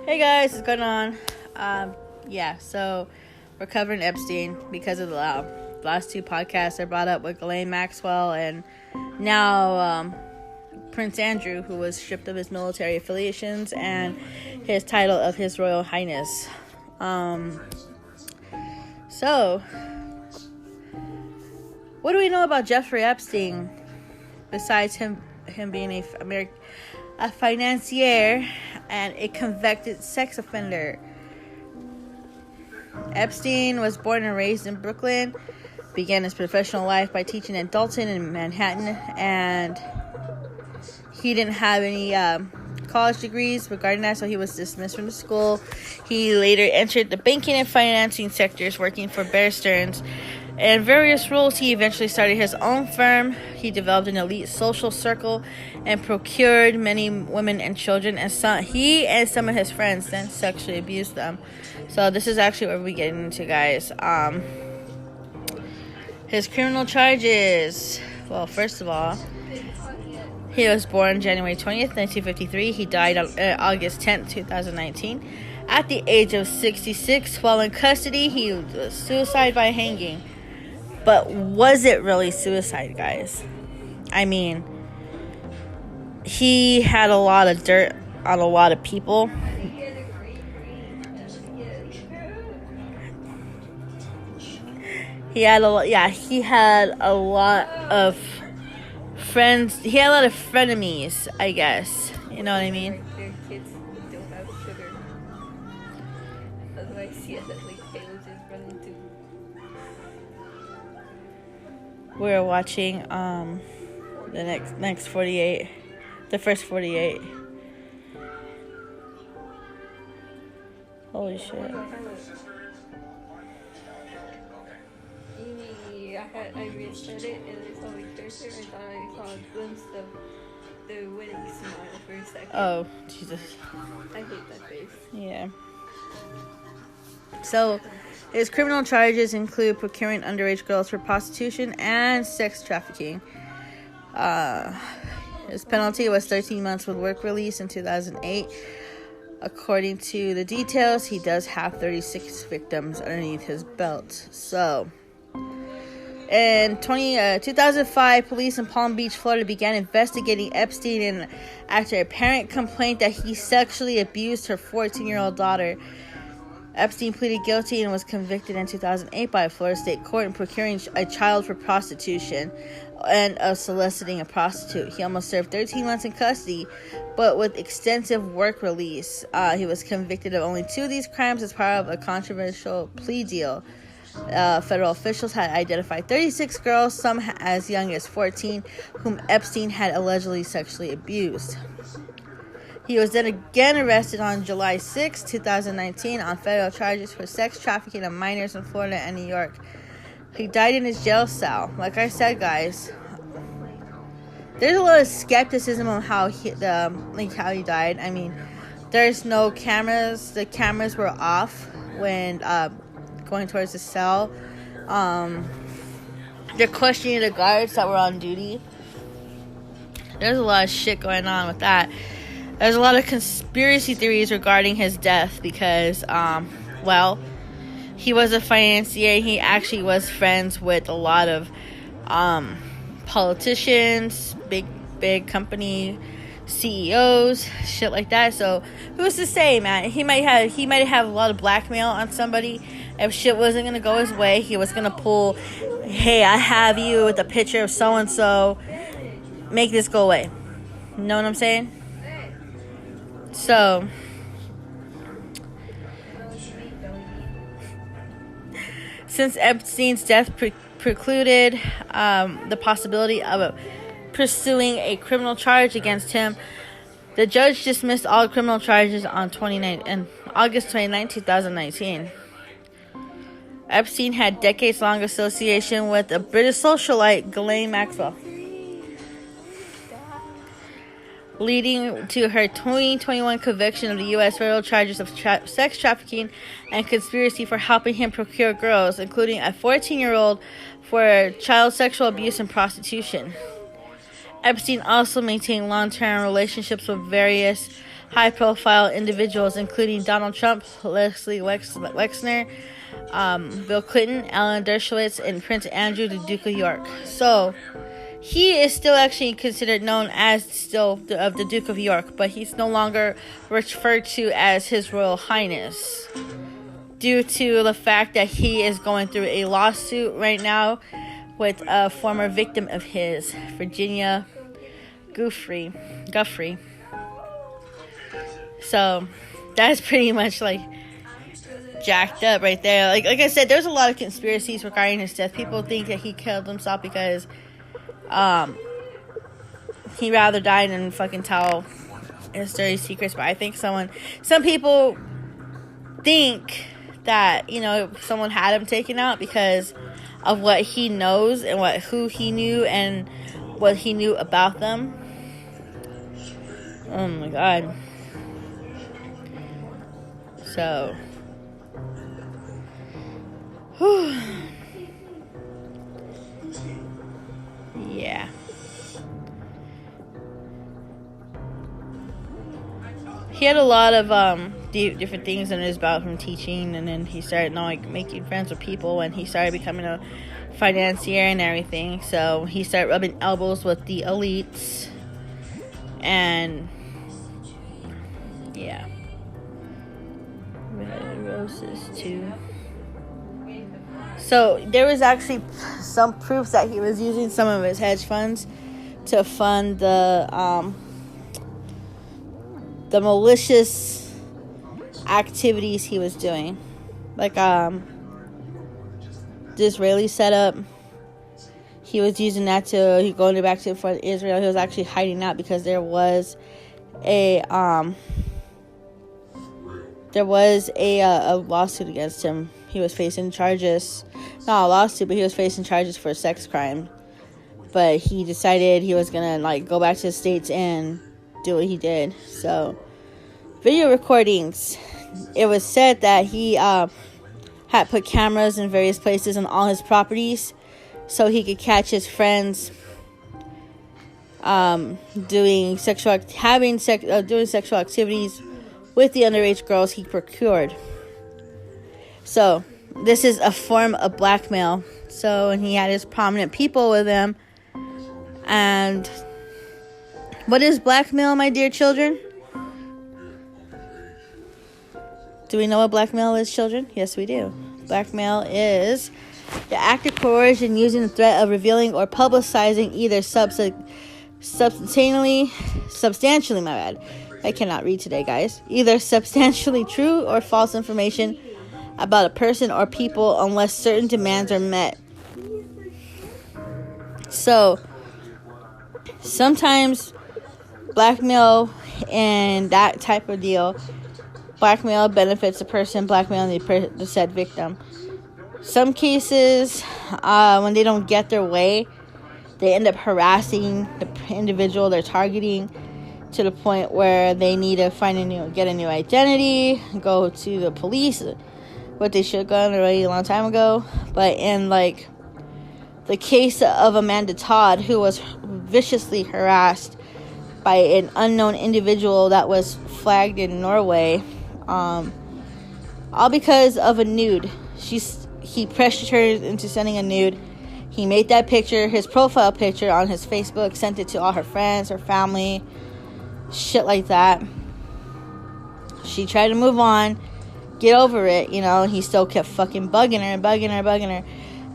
Hey guys, what's going on? So we're covering Epstein because of the last two podcasts I brought up with Ghislaine Maxwell and now Prince Andrew, who was stripped of his military affiliations and his title of His Royal Highness. So, what do we know about Jeffrey Epstein besides him being a financier and a convicted sex offender? Epstein was born and raised in Brooklyn, began his professional life by teaching at Dalton in Manhattan, and he didn't have any college degrees regarding that, so he was dismissed from the school. He later entered the banking and financing sectors, working for Bear Stearns. In various roles, he eventually started his own firm. He developed an elite social circle and procured many women and children, and he and some of his friends then sexually abused them. So this is actually what we're getting into, guys. His criminal charges. Well, first of all, he was born January 20th, 1953. He died on August 10th, 2019. At the age of 66, while in custody, he was suicide by hanging. But was it really suicide, guys? I mean, he had a lot of dirt on a lot of people. He had a lot of friends. He had a lot of frenemies, I guess. You know what I mean? Their kids don't have sugar. Otherwise, yeah, that Taylor just run into. We're watching the next 48, the first 48. Holy shit! I reset it and I saw a character. I thought I saw a glimpse of the winning smile for a second. Oh, Jesus! I hate that face. Yeah. So, his criminal charges include procuring underage girls for prostitution and sex trafficking. His penalty was 13 months with work release in 2008. According to the details, he does have 36 victims underneath his belt. So, in 2005, police in Palm Beach, Florida began investigating Epstein after a parent complained that he sexually abused her 14-year-old daughter. Epstein pleaded guilty and was convicted in 2008 by a Florida state court in procuring a child for prostitution and of soliciting a prostitute. He almost served 13 months in custody, but with extensive work release. He was convicted of only 2 of these crimes as part of a controversial plea deal. Federal officials had identified 36 girls, some as young as 14, whom Epstein had allegedly sexually abused. He was then again arrested on July 6, 2019 on federal charges for sex trafficking of minors in Florida and New York. He died in his jail cell. Like I said, guys, there's a lot of skepticism on how he died. I mean, there's no cameras. The cameras were off when going towards the cell. They're questioning the guards that were on duty. There's a lot of shit going on with that. There's a lot of conspiracy theories regarding his death because, he was a financier. He actually was friends with a lot of politicians, big company CEOs, shit like that. So who's to say, man? He might have a lot of blackmail on somebody. If shit wasn't gonna go his way, he was gonna pull, hey, I have you with a picture of so and so. Make this go away. You know what I'm saying? So, since Epstein's death precluded the possibility of pursuing a criminal charge against him, the judge dismissed all criminal charges on August 29, 2019. Epstein had decades-long association with a British socialite, Ghislaine Maxwell, leading to her 2021 conviction of the U.S. federal charges of sex trafficking and conspiracy for helping him procure girls, including a 14-year-old for child sexual abuse and prostitution. Epstein also maintained long-term relationships with various high-profile individuals, including Donald Trump, Leslie Wexner, Bill Clinton, Alan Dershowitz, and Prince Andrew, the Duke of York. So he is still actually considered known as the Duke of York, but he's no longer referred to as His Royal Highness due to the fact that he is going through a lawsuit right now with a former victim of his, Virginia Guffrey. So that's pretty much like jacked up right there. Like I said, there's a lot of conspiracies regarding his death. People think that he killed himself because he rather died than fucking tell his dirty secrets. But I think some people think that, you know, someone had him taken out because of what he knows and who he knew and what he knew about them. Oh my god. So whew. Yeah. He had a lot of different things in his belt from teaching, and then he started making friends with people when he started becoming a financier and everything. So he started rubbing elbows with the elites, and yeah, red roses too. So there was actually some proof that he was using some of his hedge funds to fund the malicious activities he was doing, like the Israeli setup. He was using that to going back to for Israel. He was actually hiding out because there was a lawsuit against him. He was facing charges, not a lawsuit, but he was facing charges for a sex crime. But he decided he was gonna go back to the States and do what he did. So, video recordings. It was said that he had put cameras in various places on all his properties so he could catch his friends doing sexual activities with the underage girls he procured. So this is a form of blackmail. So, and he had his prominent people with him. And what is blackmail, my dear children? Do we know what blackmail is, children? Yes, we do. Blackmail is the act of coercion using the threat of revealing or publicizing either substantially, my bad. I cannot read today, guys. Either substantially true or false information about a person or people unless certain demands are met. So, sometimes blackmail and that type of deal, blackmail benefits the person blackmailing the said victim. Some cases, when they don't get their way, they end up harassing the individual they're targeting to the point where they need to get a new identity, go to the police, what they should have done already a long time ago. But in the case of Amanda Todd, who was viciously harassed by an unknown individual that was flagged in Norway, all because of a nude. He pressured her into sending a nude. He made that picture, his profile picture, on his Facebook, sent it to all her friends, her family, shit like that. She tried to move on, get over it, and he still kept fucking bugging her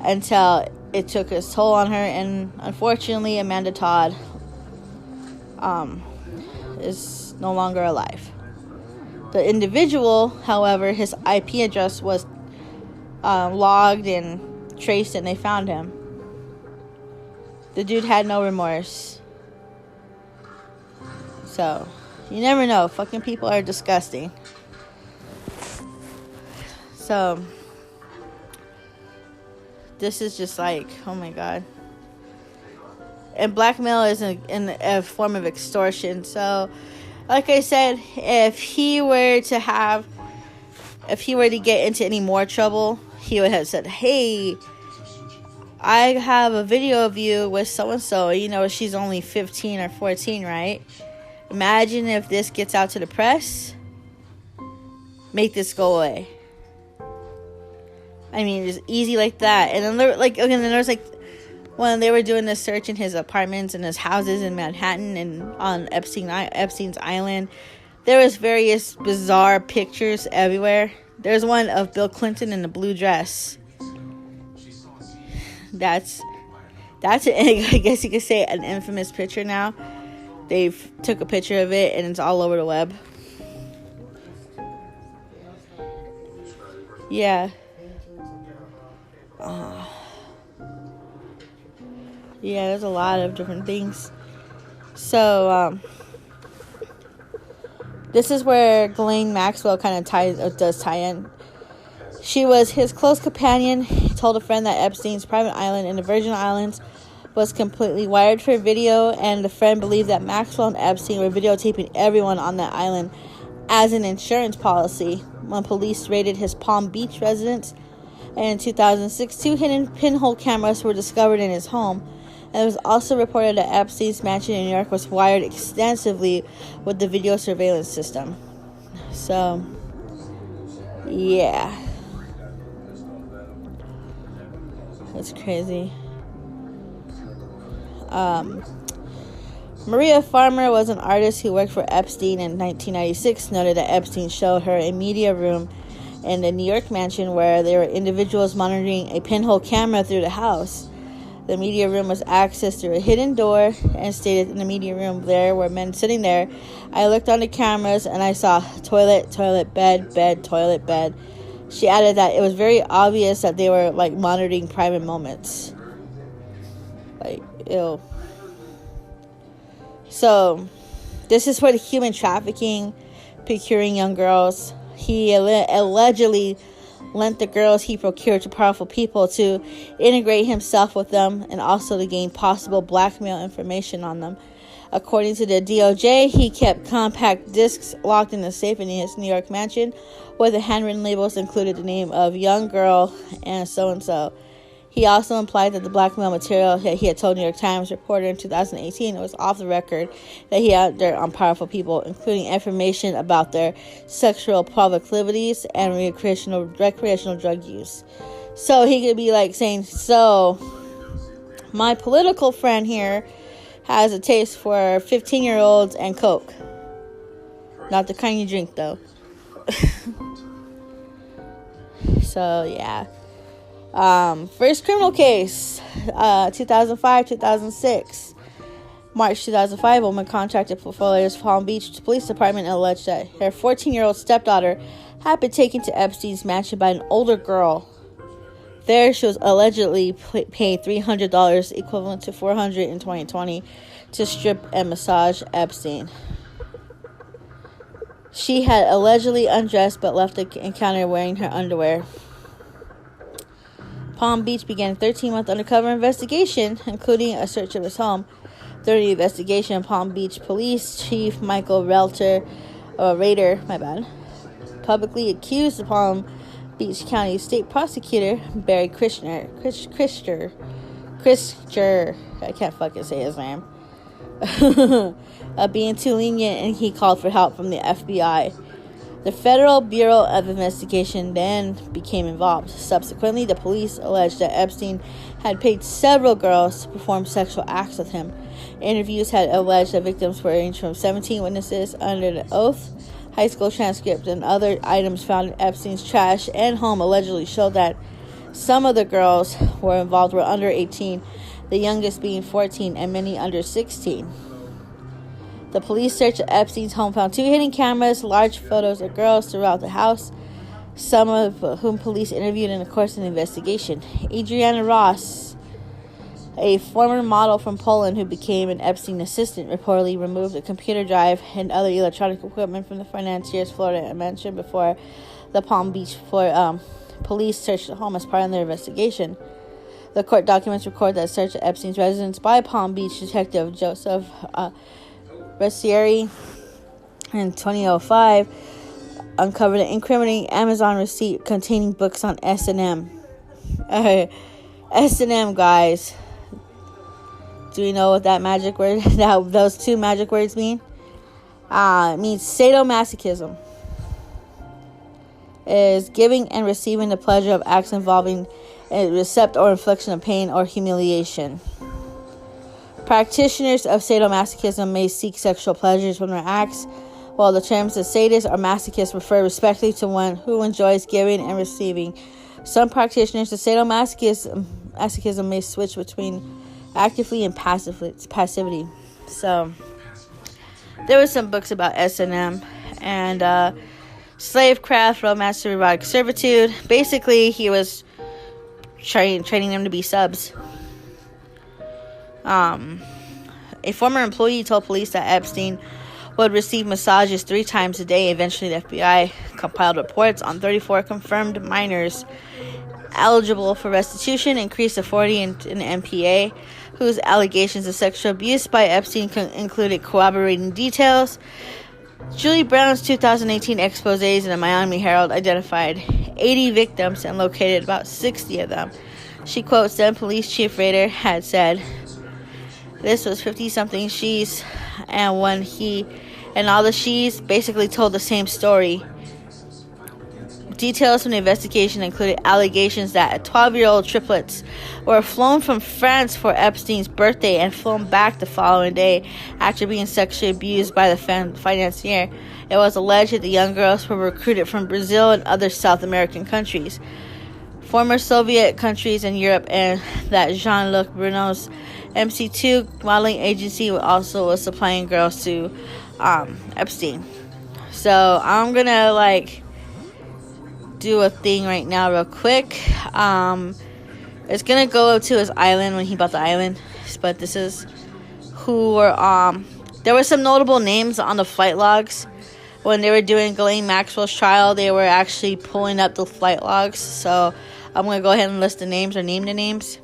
until it took its toll on her, and unfortunately Amanda Todd is no longer alive. The individual, however, his IP address was logged and traced, and they found him. The dude had no remorse. So, you never know. Fucking people are disgusting. So, this is just oh my god. And blackmail is in a form of extortion. So, like I said, if he were to get into any more trouble, he would have said, "Hey, I have a video of you with so-and-so. She's only 15 or 14, right? Imagine if this gets out to the press. Make this go away. I mean, just easy like that. And then there, was when they were doing this search in his apartments and his houses in Manhattan and on Epstein's Island, there was various bizarre pictures everywhere. There's one of Bill Clinton in a blue dress. That's I guess you could say an infamous picture now. They've took a picture of it and it's all over the web. Yeah. Yeah, there's a lot of different things. So, this is where Ghislaine Maxwell kind of does tie in. She was his close companion. He told a friend that Epstein's private island in the Virgin Islands was completely wired for video, and the friend believed that Maxwell and Epstein were videotaping everyone on that island as an insurance policy. When police raided his Palm Beach residence, and in 2006, 2 hidden pinhole cameras were discovered in his home. And it was also reported that Epstein's mansion in New York was wired extensively with the video surveillance system. So, yeah. That's crazy. Maria Farmer was an artist who worked for Epstein in 1996, noted that Epstein showed her a media room in the New York mansion where there were individuals monitoring a pinhole camera through the house. The media room was accessed through a hidden door, and stated in the media room there were men sitting there. I looked on the cameras and I saw toilet, bed, toilet, bed. She added that it was very obvious that they were monitoring private moments. Ew. So, this is for the human trafficking, procuring young girls. He allegedly lent the girls he procured to powerful people to integrate himself with them and also to gain possible blackmail information on them. According to the DOJ, he kept compact discs locked in a safe in his New York mansion where the handwritten labels included the name of young girl and so-and-so. He also implied that the blackmail material that he had told New York Times reporter in 2018 was off the record, that he had dirt on powerful people, including information about their sexual proclivities and recreational drug use. So he could be saying, so my political friend here has a taste for 15-year-olds and Coke. Not the kind you drink, though. So, yeah. First criminal case, 2005-2006. March 2005, a woman contacted Florida's Palm Beach Police Department and alleged that her 14-year-old stepdaughter had been taken to Epstein's mansion by an older girl. There, she was allegedly paid $300, equivalent to $400 in 2020, to strip and massage Epstein. She had allegedly undressed but left the encounter wearing her underwear. Palm Beach began a 13-month undercover investigation, including a search of his home. During the investigation, Palm Beach Police Chief Michael Rader, publicly accused the Palm Beach County State Prosecutor Barry Christer, I can't fucking say his name, of being too lenient, and he called for help from the FBI. The Federal Bureau of Investigation then became involved. Subsequently, the police alleged that Epstein had paid several girls to perform sexual acts with him. Interviews had alleged that victims were ranged from 17 witnesses under the oath. High school transcripts and other items found in Epstein's trash and home allegedly showed that some of the girls were involved were under 18, the youngest being 14 and many under 16. The police search at Epstein's home found 2 hidden cameras, large photos of girls throughout the house, some of whom police interviewed in the course of the investigation. Adriana Ross, a former model from Poland who became an Epstein assistant, reportedly removed a computer drive and other electronic equipment from the financier's Florida mansion before the Palm Beach police searched the home as part of their investigation. The court documents record that search of Epstein's residence by Palm Beach detective Joseph Ressieri in 2005 uncovered an incriminating Amazon receipt containing books on S&M. S&M, guys. Do you know what that magic word, those 2 magic words mean? It means sadomasochism. Is giving and receiving the pleasure of acts involving a recept or infliction of pain or humiliation. Practitioners of sadomasochism may seek sexual pleasures from their acts, while the terms of sadist or masochist refer respectively to one who enjoys giving and receiving. Some practitioners of sadomasochism may switch between actively and passivity. So, there were some books about S&M and slavecraft, romance, and erotic servitude. Basically, he was training them to be subs. A former employee told police that Epstein would receive massages 3 times a day. Eventually, the FBI compiled reports on 34 confirmed minors eligible for restitution, increased to 40 in the MPA, whose allegations of sexual abuse by Epstein included corroborating details. Julie Brown's 2018 exposés in the Miami Herald identified 80 victims and located about 60 of them. She quotes then Police Chief Rader had said, "This was 50-something she's, and when he and all the she's basically told the same story." Details from the investigation included allegations that 12-year-old triplets were flown from France for Epstein's birthday and flown back the following day after being sexually abused by the financier. It was alleged that the young girls were recruited from Brazil and other South American countries, former Soviet countries in Europe, and that Jean-Luc Bruno's MC2 modeling agency also was supplying girls to Epstein. So I'm gonna do a thing right now real quick. It's gonna go to his island when he bought the island, but this is who were there were some notable names on the flight logs when they were doing Ghislaine Maxwell's trial. They were actually pulling up the flight logs, so I'm gonna go ahead and list the names or name the names.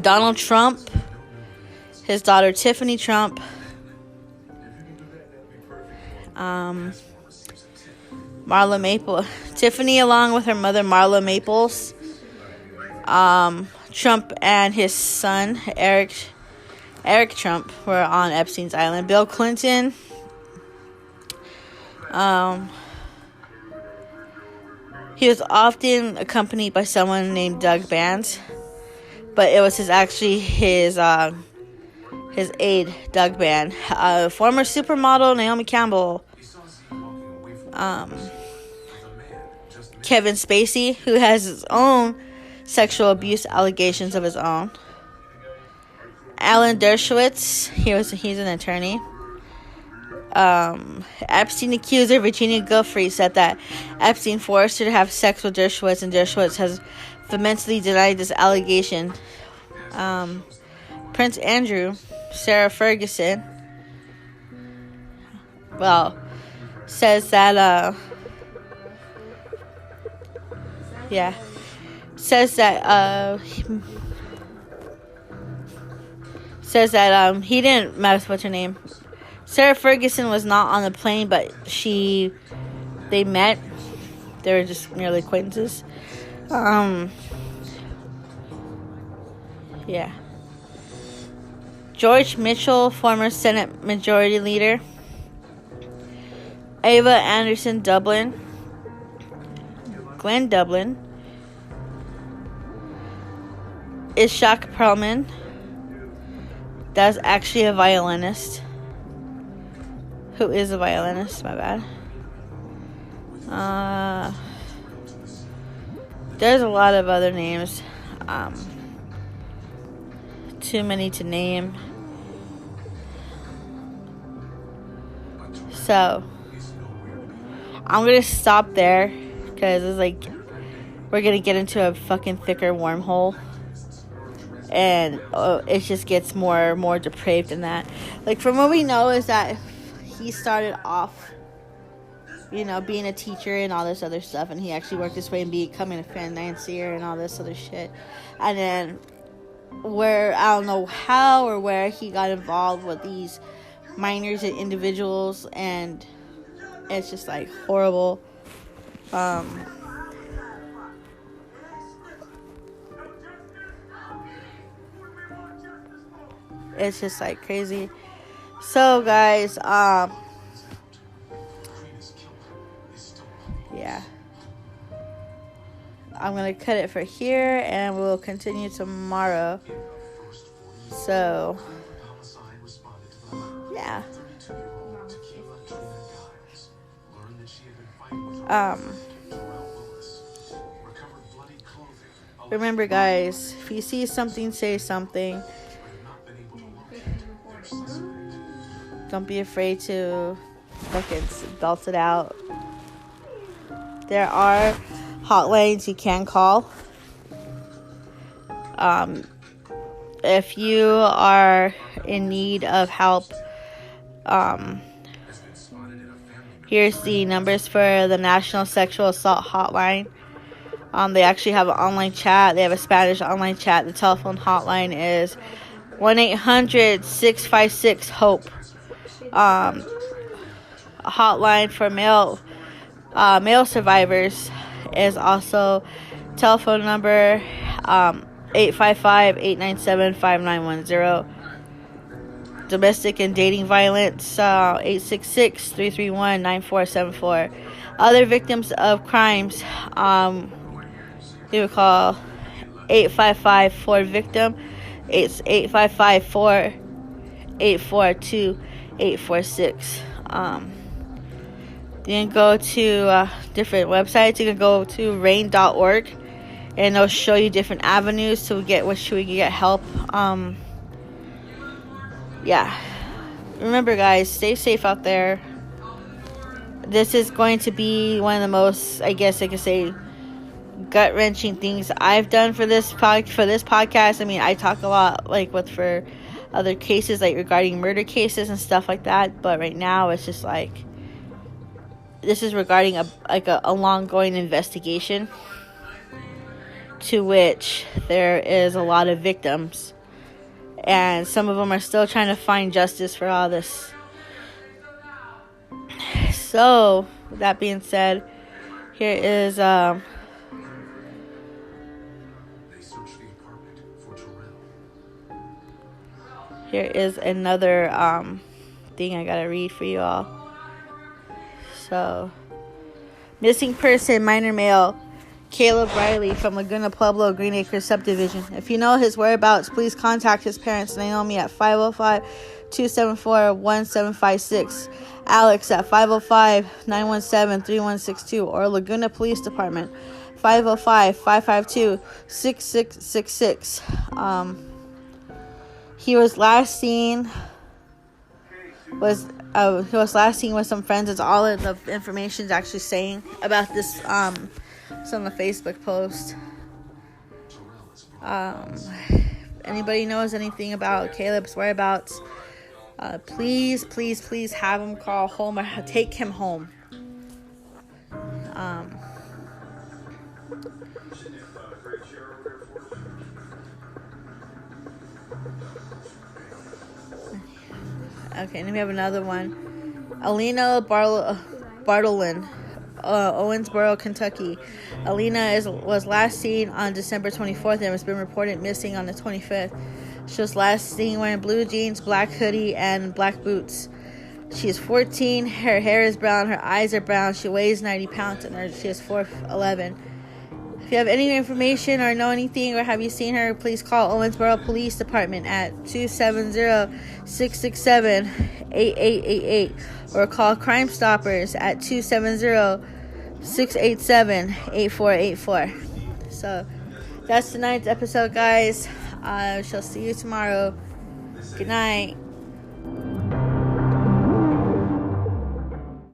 Donald Trump, his daughter Tiffany Trump, Marla Maple, Tiffany along with her mother Marla Maples, Trump and his son Eric Trump were on Epstein's island. Bill Clinton, he was often accompanied by someone named Doug Bands, but it was his aide, Doug Band. Former supermodel Naomi Campbell. Kevin Spacey, who has his own sexual abuse allegations of his own. Alan Dershowitz, he's an attorney. Epstein accuser Virginia Giuffre said that Epstein forced her to have sex with Dershowitz, and Dershowitz has vehemently denied this allegation. Prince Andrew, Sarah Ferguson, says that he didn't mess with her name. Sarah Ferguson was not on the plane, but they met. They were just merely acquaintances. George Mitchell, former Senate Majority Leader. Ava Anderson Dublin. Glenn Dublin. Ishak Perlman. That's actually a violinist. Who is a violinist, my bad. There's a lot of other names. Too many to name. So, I'm going to stop there because it's we're going to get into a fucking thicker wormhole. And it just gets more depraved than that. From what we know is that he started off, being a teacher and all this other stuff. And he actually worked his way and becoming a financier and all this other shit. And then I don't know how or where he got involved with these minors and individuals, and it's just horrible. It's just crazy. So guys, yeah. I'm going to cut it for here, and we'll continue tomorrow. So, yeah. Remember, guys, if you see something, say something. Don't be afraid to fucking belt it out. There are hotlines you can call. If you are in need of help, here's the numbers for the National Sexual Assault Hotline. They actually have an online chat. They have a Spanish online chat. The telephone hotline is 1-800-656-HOPE. A hotline for male survivors is also telephone number 855-897-5910. Domestic and dating violence 866-331-9474. Other victims of crimes, you would call 855-4-VICTIM. It's 855-4-842-846. You can go to different websites. You can go to rain.org, and they'll show you different avenues to get which we can get help. Yeah. Remember, guys, stay safe out there. This is going to be one of the most, I guess I could say, gut-wrenching things I've done for this podcast. I mean, I talk a lot for other cases, like regarding murder cases and stuff like that, but right now it's just like this is regarding a long-going investigation to which there is a lot of victims, and some of them are still trying to find justice for all this. So, with that being said, here is another thing I gotta read for you all. So, missing person, minor male, Caleb Riley from Laguna Pueblo, Green Acres subdivision. If you know his whereabouts, please contact his parents, Naomi, at 505-274-1756, Alex at 505-917-3162, or Laguna Police Department, 505-552-6666. He was last seen with some friends. It's all of the information is actually saying about this. It's on the Facebook post. Anybody knows anything about Caleb's whereabouts? Please have him call home or take him home. Okay, and then we have another one. Alina Bartolin, Owensboro, Kentucky. Alina was last seen on December 24th and has been reported missing on the 25th. She was last seen wearing blue jeans, black hoodie, and black boots. She is 14. Her hair is brown. Her eyes are brown. She weighs 90 pounds, and she is 4'11". If you have any information or know anything or have you seen her, please call Owensboro Police Department at 270-667-8888 or call Crime Stoppers at 270-687-8484. So that's tonight's episode, guys. I shall see you tomorrow. Good night.